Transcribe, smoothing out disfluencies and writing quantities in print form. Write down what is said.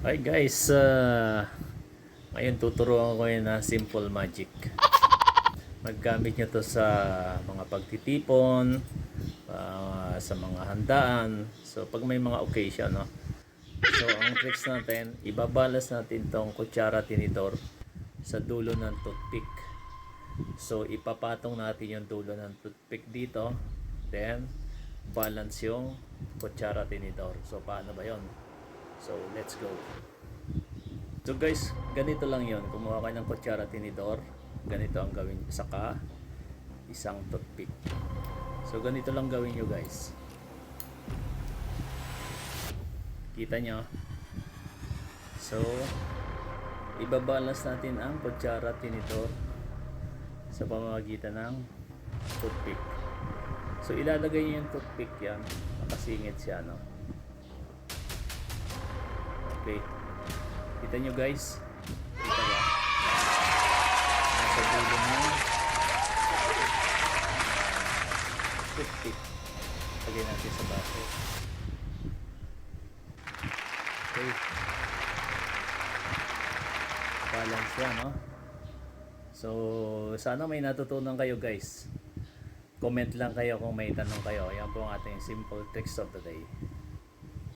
Hi guys, ngayon tuturuan ko kayo ng simple magic. Maggamit nyo to sa mga pagtitipon, sa mga handaan. So pag may mga occasion, no? So ang tricks natin, ibabalas natin tong kutsara tinidor sa dulo ng toothpick. So ipapatong natin yung dulo ng toothpick dito. Then balance yung kutsara tinidor. So paano ba 'yon? So let's go. So guys, ganito lang yon. Kumuha kayo ng kutsara tinidor. Ganito ang gawin nyo. Saka isang toothpick. So ganito lang gawin nyo guys. Kita nyo? So ibabalance natin ang kutsara tinidor sa pamamagitan ng toothpick. So ilalagay nyo yung toothpick yan. Nakasingit siya, no? Okay. Kita nyo guys. Kita ba? Nasa dulo ng toothpick. Lagay natin sa baso. Okay. Balance yan, no? So, sana may natutunan kayo guys. Comment lang kayo kung may tanong kayo. Yan po ang ating simple tricks of the day.